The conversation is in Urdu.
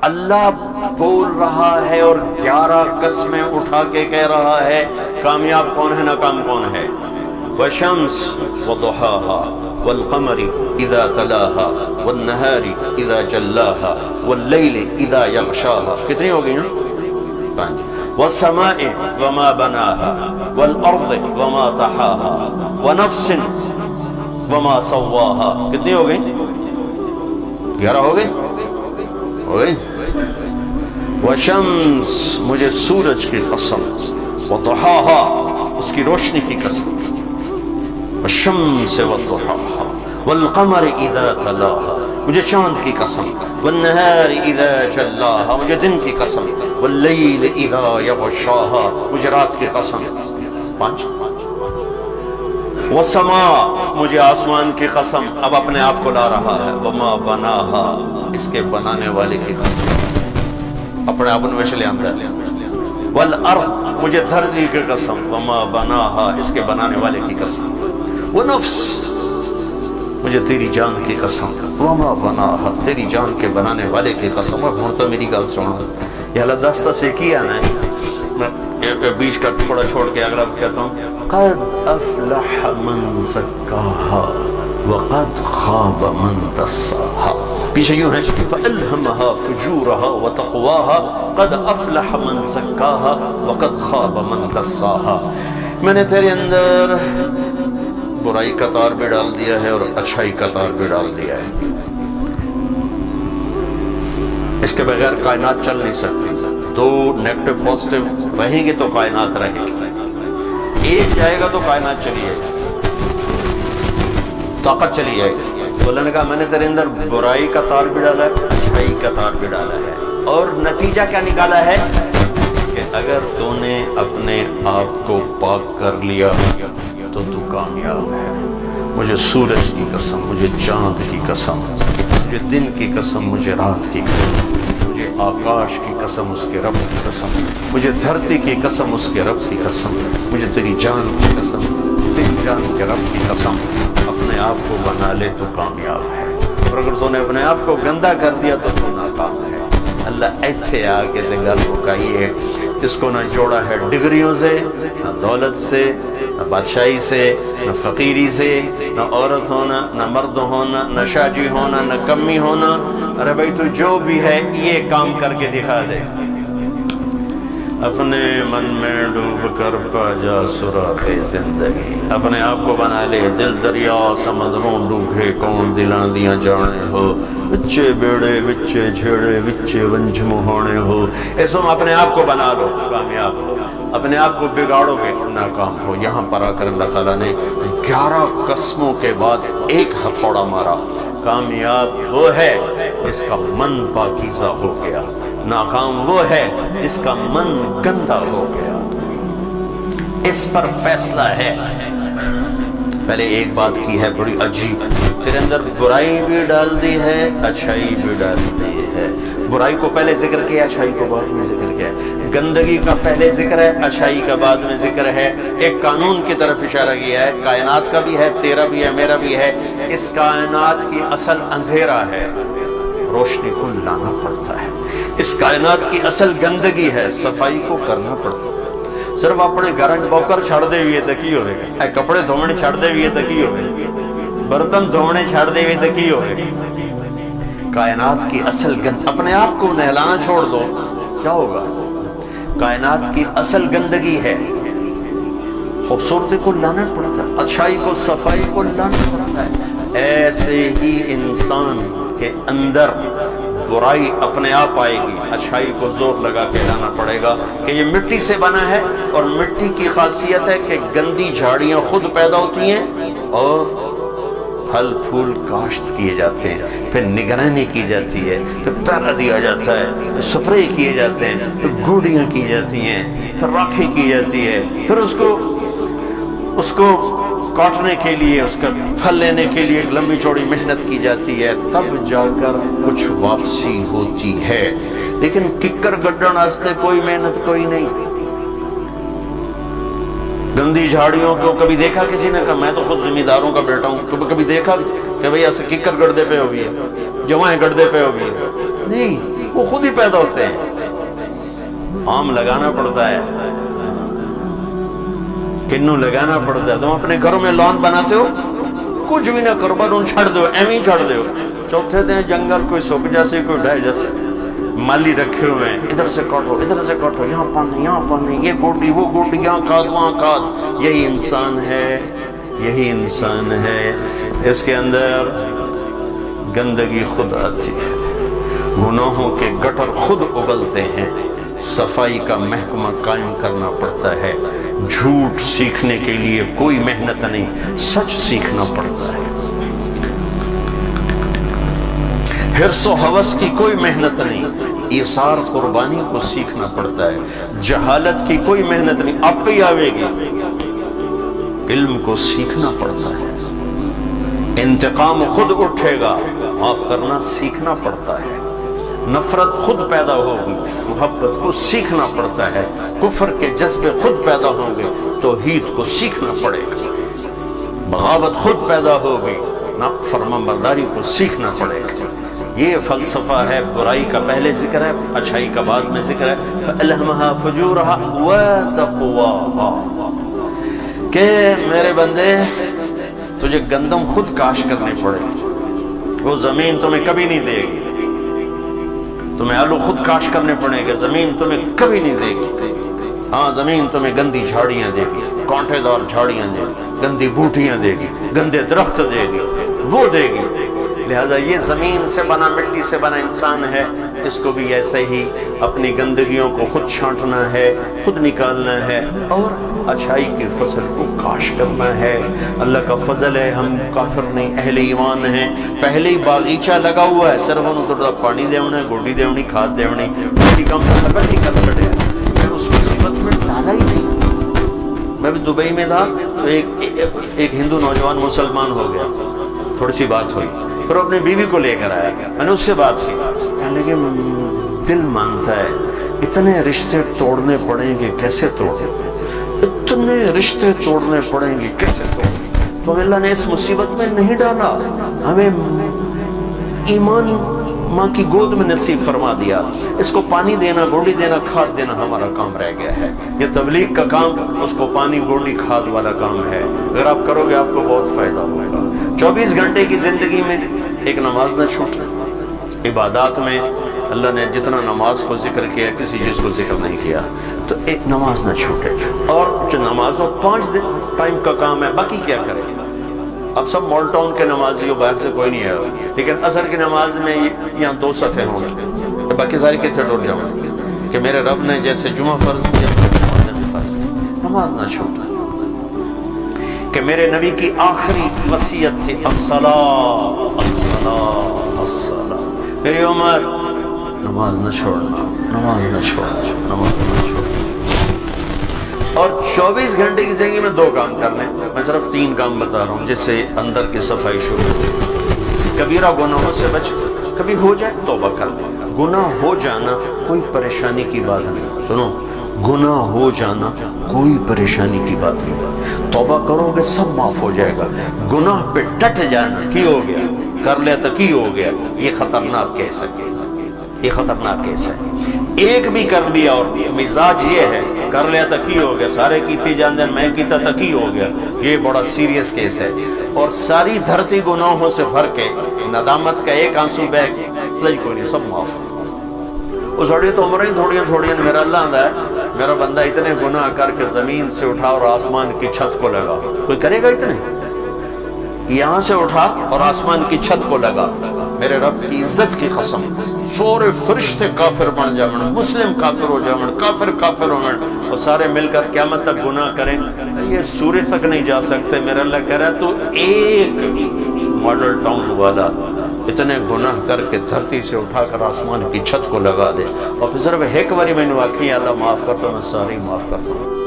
اللہ بول رہا ہے اور 11 قسمیں اٹھا کے کہہ رہا ہے کامیاب کون ہے ناکام کون ہے. والشمس وضحاها والقمر اذا تلاها والنهار اذا جلاها والليل اذا يغشاها. کتنی ہو گئی نا؟ 5. والسماء وما بناها والارض وما طحاها ونفس وما سواها. کتنی ہو گئی؟ 11 ہو گئی. وشمس مجھے سورج کی قسم، وضحاها اس کی روشنی کی قسم، والشمس وضحاها والقمر اذا تلاها مجھے چاند کی قسم، والنهار اذا جلاها مجھے دن کی قسم، واللیل اذا یغشاها مجھے رات کی قسم. 5. والسماء مجھے آسمان کی قسم، اب اپنے آپ کو لا رہا ہے، وما بناها اس کے بنانے والے کی قسم، اپنے آپ میں سے لے آتا ہے. والارض مجھے دھرتی کی قسم، وما بناها اس کے بنانے والے کی قسم. ونفس مجھے تیری جان کی قسم، وما بناها تیری جان کے بنانے والے کی قسم. اور ہوں تو میری گل سنو، یہ اللہ دستہ سے کیا نا، بیچ کا تھوڑا چھوڑ کے اگلا کہتا ہوں قد افلح من زکاها وقد خاب من دساها. پیچھے یوں ہے فألهمها فجورها وتقواها قد افلح من زکاها وقد خاب من دساها. میں نے تیرے اندر برائی کا تار بھی ڈال دیا ہے اور اچھائی کا تار بھی ڈال دیا ہے. اس کے بغیر کائنات چل نہیں سکتی. 2 نیگیٹو پازیٹیو رہیں گے تو کائنات رہے گی، ایک جائے گا تو کائنات چلی جائے گی، طاقت چلی جائے گی. تو اللہ نے کہا میں نے تیرے اندر برائی کا تار بھی ڈالا ہے، اچھائی کا تار بھی ڈالا ہے، اور نتیجہ کیا نکالا ہے کہ اگر تو نے اپنے آپ کو پاک کر لیا تو کامیاب ہے. مجھے سورج کی قسم، مجھے چاند کی قسم، مجھے دن کی قسم، مجھے رات کی قسم، مجھے آکاش کی قسم اس کے رب کی قسم، مجھے دھرتی کی قسم اس کے رب کی قسم، مجھے تیری جان کی قسم، تیری جان کے رب کی قسم. اپنے آپ کو بنا لے تو کامیاب ہے، اور اگر تو نے اپنے آپ کو گندا کر دیا تو ناکام ہے. اللہ ایتھے آ کے گل مکائی ہے. اس کو نہ جوڑا ہے ڈگریوں سے، نہ دولت سے، نہ بادشاہی سے، نہ فقیری سے، نہ عورت ہونا، نہ مرد ہونا، نہ شاجی ہونا، نہ کمی ہونا. ارے بھائی تو جو بھی ہے یہ کام کر کے دکھا دے. اپنے من میں ڈوب کر پا جا سراخ زندگی. اپنے آپ کو بنا لے دل دریا سمندروں ڈوبے کون دلاں دیاں جانے ہو، بچے بیڑے بچے جھیڑے بچے ونجم ہونے ہو. اس وقت اپنے آپ کو بنا لو کامیاب ہو، اپنے آپ کو بگاڑو گے ناکام ہو. یہاں پر آ کر اللہ تعالیٰ نے 11 قسموں کے بعد ایک ہتھوڑا مارا. کامیاب وہ ہے اس کا من پاکیزہ ہو گیا، ناکام وہ ہے اس کا من گندا ہو گیا. اس پر فیصلہ ہے. پہلے ایک بات کی ہے بڑی عجیب، پھر اندر برائی بھی ڈال دی ہے، اچھائی بھی ڈال دی ہے. برائی کو پہلے ذکر کیا، اچھائی کو بعد میں ذکر کیا. گندگی کا پہلے ذکر ہے، اچھائی کا بعد میں ذکر ہے. ایک قانون کی طرف اشارہ کیا ہے، کائنات کا بھی ہے، تیرا بھی ہے، میرا بھی ہے. اس کائنات کی اصل اندھیرا ہے، روشنی کو لانا پڑتا ہے. اس کائنات کی اصل گندگی ہے، صفائی کو کرنا پڑتا ہے. صرف اپنے گھر بوکر چھڑ دے ہوئے تو کی ہوئے گا، کپڑے دھونے چھڑ دے ہوئے تو کی ہوئے گا، برتن دھونے چھڑ دے ہوئے تو کی ہوئے گا. کائنات کی اصل گند، اپنے آپ کو نہلانا چھوڑ دو کیا ہوگا. کائنات کی اصل گندگی ہے، خوبصورتی کو لانا پڑتا ہے، اچھائی کو صفائی کو لانا پڑتا ہے. ایسے ہی انسان کے اندر برائی اپنے آپ آئے گی، اچھائی کو زور لگا کے لانا پڑے گا کہ یہ مٹی سے بنا ہے، اور مٹی کی خاصیت ہے کہ گندی جھاڑیاں خود پیدا ہوتی ہیں اور پھل پھول کاشت کیے جاتے ہیں، پھر نگرانی کی جاتی ہے، پھر پہرا دیا جاتا ہے، پھر سپرے کیے جاتے ہیں، پھر گوڑیاں کی جاتی ہیں، پھر راکھی کی جاتی ہے، پھر اس کو کاٹنے کے لیے، اس کا پھل لینے کے لیے ایک لمبی چوڑی محنت کی جاتی ہے، تب جا کر کچھ واپسی ہوتی ہے. لیکن ککر گڈن واسطے کوئی محنت کوئی نہیں. گندی جھاڑیوں کو کبھی دیکھا کسی نے؟ کہا میں تو خود زمینداروں کا بیٹا ہوں، کبھی دیکھا کہ بھئی ایسے ککر گڑدے پہ ہوئی ہے، جوائیں گڑدے پہ ہوئی ہے؟ نہیں. وہ خود ہی پیدا ہوتے ہیں. آم لگانا پڑتا ہے, کنو لگانا پڑتا ہے. تم اپنے گھروں میں لان بناتے ہو, کچھ بھی نہ کرو, بس ان چھڑ دو, ایویں چھڑ دو. چوتھے دن جنگل کوئی سوکھ جیسے کوئی ڈھائی جیسے مالی رکھے ہوئے ہیں, ادھر سے کاٹو ادھر سے کاٹو, یہاں پانی یہاں پانی, یہ گوڈی وہ گوڈی, یہاں کھاد وہاں کھاد. یہی انسان ہے, یہی انسان ہے. اس کے اندر گندگی خود آتی ہے, گناہوں کے گٹر خود ابلتے ہیں. صفائی کا محکمہ قائم کرنا پڑتا ہے. جھوٹ سیکھنے کے لیے کوئی محنت نہیں, سچ سیکھنا پڑتا ہے. حرص و ہوس کی کوئی محنت نہیں, ایثار قربانی کو سیکھنا پڑتا ہے. جہالت کی کوئی محنت نہیں, آپ پہ ہی آوے گی. علم کو سیکھنا پڑتا ہے. انتقام خود اٹھے گا, معاف کرنا سیکھنا پڑتا ہے. نفرت خود پیدا ہوگی, محبت کو سیکھنا پڑتا ہے. کفر کے جذبے خود پیدا ہوں گے, توحید کو سیکھنا پڑے گا. بغاوت خود پیدا ہوگی, فرمان برداری کو سیکھنا پڑے گا. یہ فلسفہ ہے. برائی کا پہلے ذکر ہے, اچھائی کا بعد میں ذکر ہے. فَأَلْهَمَهَا فُجُورَهَا وَتَقْوَاهَا, کہ میرے بندے تجھے گندم خود کاش کرنے پڑے گی. وہ زمین تمہیں کبھی نہیں دے گی. تمہیں آلو خود کاش کرنے پڑے گا, زمین تمہیں کبھی نہیں دے گی. ہاں زمین تمہیں گندی جھاڑیاں دے گی, کانٹے دار جھاڑیاں دے گی, گندی بوٹیاں دے گی, گندے درخت دے گی, وہ دے گی. لہذا یہ زمین سے بنا, مٹی سے بنا انسان ہے, اس کو بھی ایسے ہی اپنی گندگیوں کو خود چھانٹنا ہے, خود نکالنا ہے, اور اچھائی کی فصل کو کاش کرنا ہے. اللہ کا فضل ہے, ہم کافر نہیں, اہل ایمان ہیں. پہلے ہی باغیچہ لگا ہوا ہے, صرف انہوں تھوڑا پانی دیونا ہے, گوڈی دیونی, کھاد دیونی, بڑی کم خبر نہیں کر پڑے. میں اس مصیبت میں ڈالا ہی نہیں. میں بھی دبئی میں تھا تو ایک ہندو نوجوان مسلمان ہو گیا, تھوڑی سی بات ہوئی, پھر اپنے بیوی کو لے کر آیا. میں نے اس سے بات کی, کہنے لگے دل مانتا ہے اتنے رشتے توڑنے پڑیں گے, کیسے توڑیں, اتنے رشتے توڑنے پڑیں گے, کیسے توڑیں. تو اللہ نے اس مصیبت میں نہیں ڈالا, ہمیں ایمان ماں کی گود میں نصیب فرما دیا. اس کو پانی دینا, گوڑی دینا, کھاد دینا ہمارا کام رہ گیا ہے. یہ تبلیغ کا کام اس کو پانی, گوڑی, کھاد والا کام ہے. اگر آپ کرو گے آپ کو بہت فائدہ ہوگا. 24 گھنٹے کی زندگی میں ایک نماز نہ چھوٹے. عبادات میں اللہ نے جتنا نماز کو ذکر کیا, کسی چیز کو ذکر نہیں کیا, تو ایک نماز نہ چھوٹے. اور جو نمازوں 5 ٹائم کا کام ہے, باقی کیا کریں. اب سب مال ٹاؤن کے نمازی ہو, باہر سے کوئی نہیں ہے, لیکن عصر کی نماز میں یہاں 2 صفحے ہوں گے, باقی ساری کتنے ٹوٹ جاؤں گے کہ میرے رب نے جیسے جمعہ فرض کیا نماز بھی فرض کی. نماز نہ چھوٹا, کہ میرے نبی کی آخری وصیت تھی الصلاۃ الصلاۃ الصلاۃ. میری عمر نماز نہ چھوڑنا, نماز نہ چھوڑنا, نماز نہ چھوڑنا. اور 24 گھنٹے کی زندگی میں 2 کام کرنے. میں صرف 3 کام بتا رہا ہوں جس سے اندر کی صفائی شروع ہو. کبیرہ گناہوں سے بچ, کبھی ہو جائے توبہ کر لیں. گناہ ہو جانا کوئی پریشانی کی بات نہیں. سنو, گناہ ہو جانا کوئی پریشانی کی بات نہیں. توبہ کرو گے سب معاف ہو جائے گا. گناہ پہ ڈٹ جانا, کی ہو گیا, کر لیا تو کی ہو گیا, یہ خطرناک کیس ہے. یہ خطرناک کیس ہے. ایک بھی کر لیا اور مزاج یہ ہے, کر لیا تو کی ہو گیا, سارے کیتی جان دیں, میں کیتا تو کی ہو گیا, یہ بڑا سیریس کیس ہے. اور ساری دھرتی گناہوں سے بھر کے ندامت کا ایک آنسو بہ کے کوئی نہیں, سب معاف. وہ سڑی تو عمریں تھوڑیاں میرا اللہ آندہ ہے, میرا بندہ اتنے گناہ کر کے زمین سے اٹھا اور آسمان کی چھت کو لگا. کوئی کرے گا اتنے؟ یہاں سے اٹھا اور آسمان کی چھت کو لگا. میرے رب کی عزت کی قسم, سورے فرشتے کافر بن جاؤں, مسلم کافر ہو جاؤں, کافر کافر ہو جاؤں, اور سارے مل کر قیامت تک گناہ کریں, یہ سورج تک نہیں جا سکتے. میرا اللہ کہہ رہا ہے تو ایک ماڈل ٹاؤن والا اتنے گناہ کر کے دھرتی سے اٹھا کر آسمان کی چھت کو لگا دے, اور پھر صرف ایک باری میں نے واقعی اللہ معاف کرتا ہوں, میں ساری معاف کرتا ہوں.